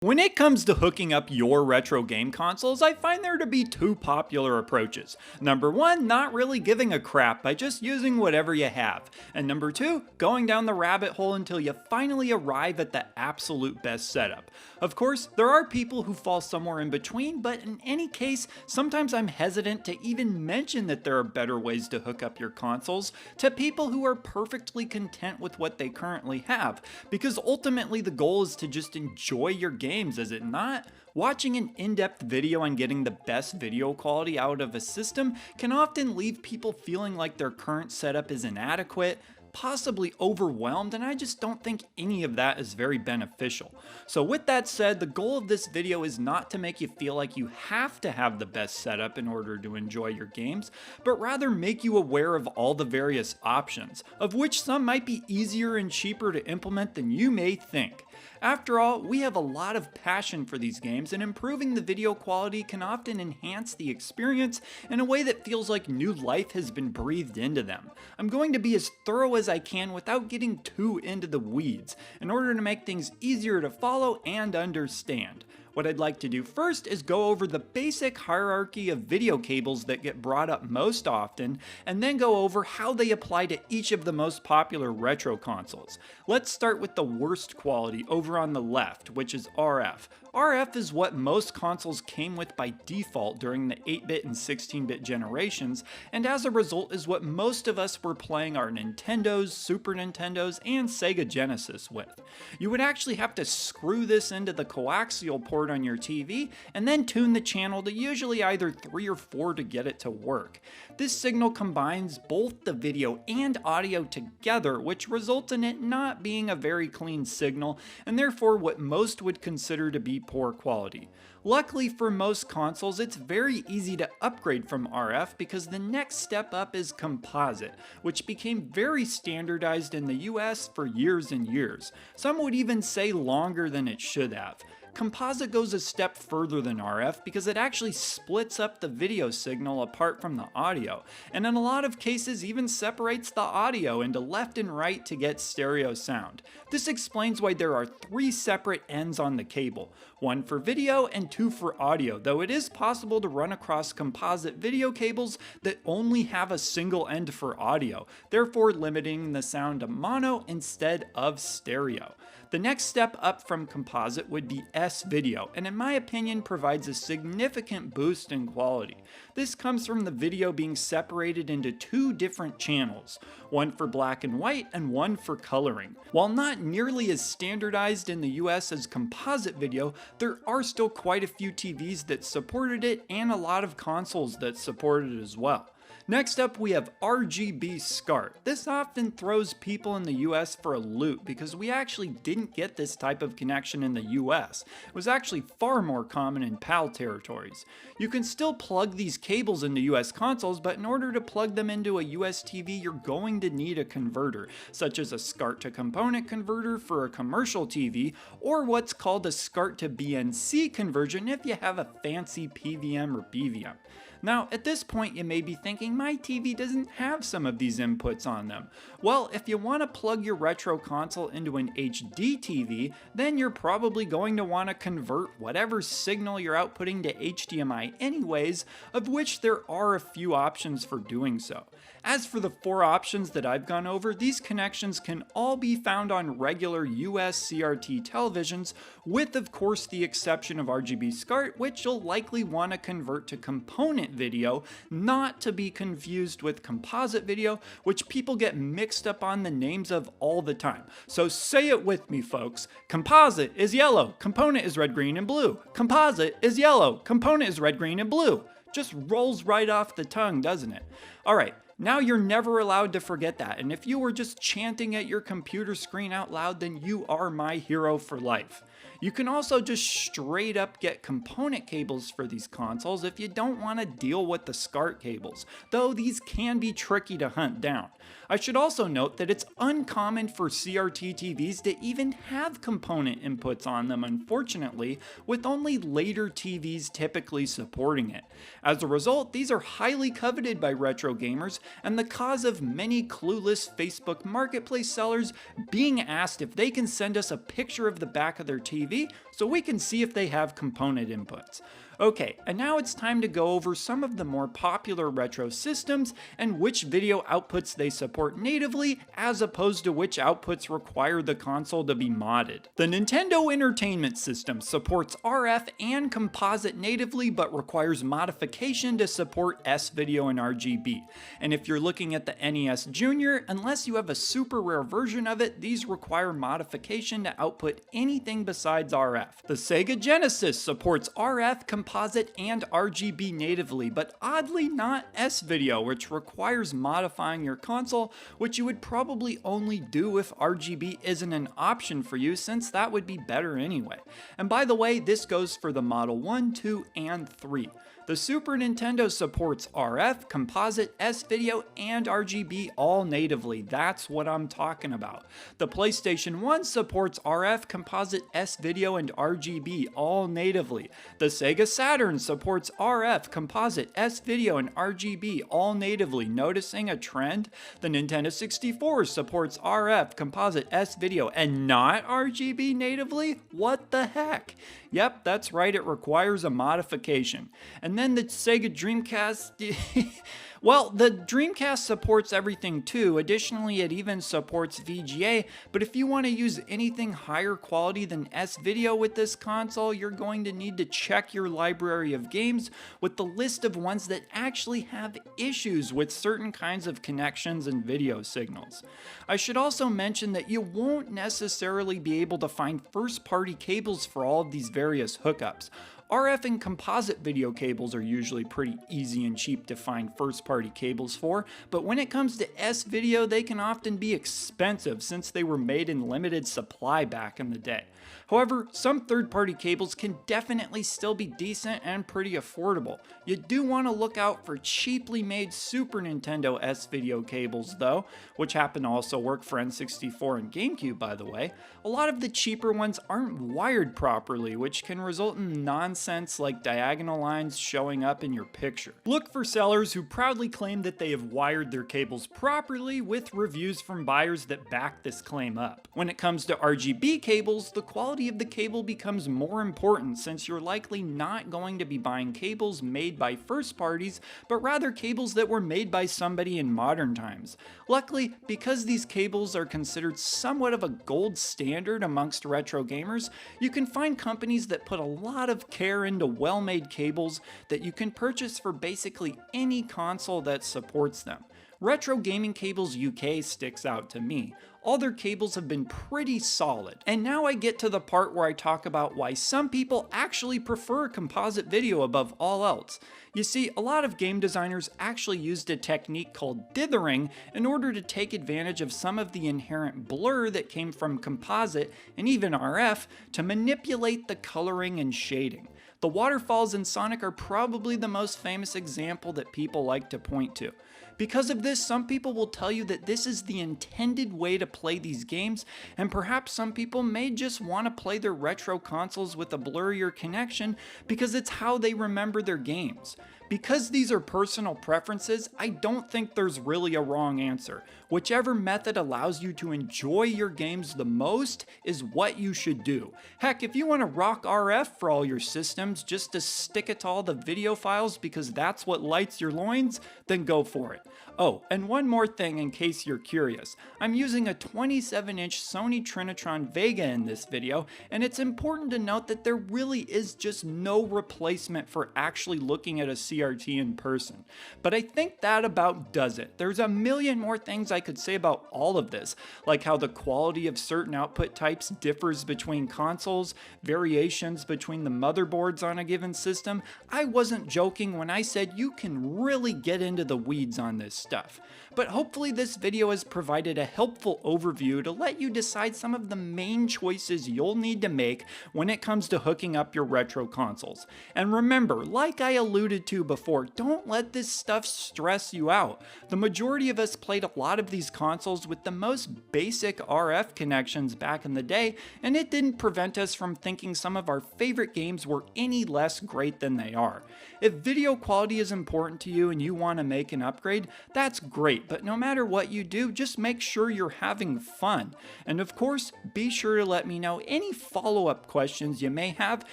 When it comes to hooking up your retro game consoles, I find there to be two popular approaches. Number one, not really giving a crap by just using whatever you have. And number two, going down the rabbit hole until you finally arrive at the absolute best setup. Of course, there are people who fall somewhere in between, but in any case, sometimes I'm hesitant to even mention that there are better ways to hook up your consoles to people who are perfectly content with what they currently have, because ultimately the goal is to just enjoy your games, is it not? Watching an in-depth video on getting the best video quality out of a system can often leave people feeling like their current setup is inadequate, possibly overwhelmed, and I just don't think any of that is very beneficial. So with that said, the goal of this video is not to make you feel like you have to have the best setup in order to enjoy your games, but rather make you aware of all the various options, of which some might be easier and cheaper to implement than you may think. After all, we have a lot of passion for these games, and improving the video quality can often enhance the experience in a way that feels like new life has been breathed into them. I'm going to be as thorough as I can without getting too into the weeds, in order to make things easier to follow and understand. What I'd like to do first is go over the basic hierarchy of video cables that get brought up most often, and then go over how they apply to each of the most popular retro consoles. Let's start with the worst quality over on the left, which is RF. RF is what most consoles came with by default during the 8-bit and 16-bit generations, and as a result is what most of us were playing our Nintendos, Super Nintendos, and Sega Genesis with. You would actually have to screw this into the coaxial port on your TV, and then tune the channel to usually either 3 or 4 to get it to work. This signal combines both the video and audio together, which results in it not being a very clean signal, and therefore what most would consider to be poor quality. Luckily for most consoles, it's very easy to upgrade from RF because the next step up is Composite, which became very standardized in the US for years and years. Some would even say longer than it should have. Composite goes a step further than RF because it actually splits up the video signal apart from the audio, and in a lot of cases even separates the audio into left and right to get stereo sound. This explains why there are 3 separate ends on the cable, 1 for video and 2 for audio, though it is possible to run across composite video cables that only have a single end for audio, therefore limiting the sound to mono instead of stereo. The next step up from composite would be S-video, and in my opinion provides a significant boost in quality. This comes from the video being separated into 2 different channels, 1 for black and white and 1 for coloring. While not nearly as standardized in the US as composite video, there are still quite a few TVs that supported it and a lot of consoles that supported it as well. Next up, we have RGB SCART. This often throws people in the US for a loop because we actually didn't get this type of connection in the US. It was actually far more common in PAL territories. You can still plug these cables into US consoles, but in order to plug them into a US TV, you're going to need a converter, such as a SCART to component converter for a commercial TV, or what's called a SCART to BNC conversion if you have a fancy PVM or BVM. Now, at this point you may be thinking, my TV doesn't have some of these inputs on them. Well, if you want to plug your retro console into an HD TV, then you're probably going to want to convert whatever signal you're outputting to HDMI anyways, of which there are a few options for doing so. As for the 4 options that I've gone over, these connections can all be found on regular US CRT televisions, with of course the exception of RGB SCART, which you'll likely want to convert to component video, not to be confused with composite video, which people get mixed up on the names of all the time. So say it with me, folks. Composite is yellow, component is red, green, and blue. Composite is yellow, component is red, green, and blue. Just rolls right off the tongue, doesn't it? Alright. Now you're never allowed to forget that, and if you were just chanting at your computer screen out loud, then you are my hero for life. You can also just straight up get component cables for these consoles if you don't want to deal with the SCART cables, though these can be tricky to hunt down. I should also note that it's uncommon for CRT TVs to even have component inputs on them, unfortunately, with only later TVs typically supporting it. As a result, these are highly coveted by retro gamers and the cause of many clueless Facebook Marketplace sellers being asked if they can send us a picture of the back of their TV TV so we can see if they have component inputs. Okay, and now it's time to go over some of the more popular retro systems and which video outputs they support natively as opposed to which outputs require the console to be modded. The Nintendo Entertainment System supports RF and Composite natively but requires modification to support S-Video and RGB. And if you're looking at the NES Junior, unless you have a super rare version of it, these require modification to output anything besides RF. The Sega Genesis supports RF, Composite, and RGB natively, but oddly not S-Video, which requires modifying your console, which you would probably only do if RGB isn't an option for you, since that would be better anyway. And by the way, this goes for the Model 1, 2, and 3. The Super Nintendo supports RF, Composite, S-Video, and RGB all natively. That's what I'm talking about. The PlayStation 1 supports RF, Composite, S-Video, and RGB all natively. The Sega Saturn supports RF, Composite, S-Video, and RGB all natively. Noticing a trend? The Nintendo 64 supports RF, Composite, S-Video, and not RGB natively? What the heck? Yep, that's right, it requires a modification. And then the Sega Dreamcast, well, the Dreamcast supports everything too. Additionally, it even supports VGA, but if you want to use anything higher quality than S-Video with this console, you're going to need to check your library of games with the list of ones that actually have issues with certain kinds of connections and video signals. I should also mention that you won't necessarily be able to find first-party cables for all of these various hookups. RF and composite video cables are usually pretty easy and cheap to find first-party cables for, but when it comes to S-Video, they can often be expensive since they were made in limited supply back in the day. However, some third-party cables can definitely still be decent and pretty affordable. You do want to look out for cheaply made Super Nintendo S-Video cables though, which happen to also work for N64 and GameCube by the way. A lot of the cheaper ones aren't wired properly, which can result in nonsense like diagonal lines showing up in your picture. Look for sellers who proudly claim that they have wired their cables properly with reviews from buyers that back this claim up. When it comes to RGB cables, the quality of the cable becomes more important since you're likely not going to be buying cables made by first parties, but rather cables that were made by somebody in modern times. Luckily, because these cables are considered somewhat of a gold standard amongst retro gamers, you can find companies that put a lot of care into well-made cables that you can purchase for basically any console that supports them. Retro Gaming Cables UK sticks out to me. All their cables have been pretty solid. And now I get to the part where I talk about why some people actually prefer composite video above all else. You see, a lot of game designers actually used a technique called dithering in order to take advantage of some of the inherent blur that came from composite and even RF to manipulate the coloring and shading. The waterfalls in Sonic are probably the most famous example that people like to point to. Because of this, some people will tell you that this is the intended way to play these games, and perhaps some people may just want to play their retro consoles with a blurrier connection because it's how they remember their games. Because these are personal preferences, I don't think there's really a wrong answer. Whichever method allows you to enjoy your games the most is what you should do. Heck, if you want to rock RF for all your systems just to stick it to all the video files because that's what lights your loins, then go for it. Oh, and one more thing in case you're curious. I'm using a 27-inch Sony Trinitron Wega in this video, and it's important to note that there really is just no replacement for actually looking at a CRT in person. But I think that about does it. There's a million more things I could say about all of this, like how the quality of certain output types differs between consoles, variations between the motherboards on a given system. I wasn't joking when I said you can really get into the weeds on this stuff. But hopefully this video has provided a helpful overview to let you decide some of the main choices you'll need to make when it comes to hooking up your retro consoles. And remember, like I alluded to before, don't let this stuff stress you out. The majority of us played a lot of these consoles with the most basic RF connections back in the day, and it didn't prevent us from thinking some of our favorite games were any less great than they are. If video quality is important to you and you want to make an upgrade, enjoyed, that's great, but no matter what you do, just make sure you're having fun. And of course, be sure to let me know any follow-up questions you may have,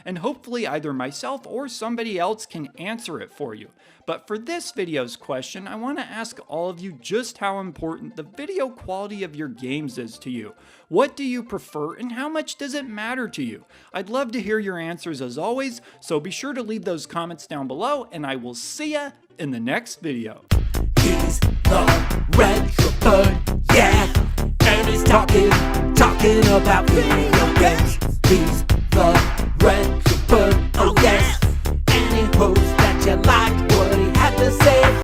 and hopefully either myself or somebody else can answer it for you. But for this video's question, I want to ask all of you just how important the video quality of your games is to you. What do you prefer and how much does it matter to you? I'd love to hear your answers as always, so be sure to leave those comments down below, and I will see ya in the next video. He's the retro bird, yeah, and he's talking about video games. He's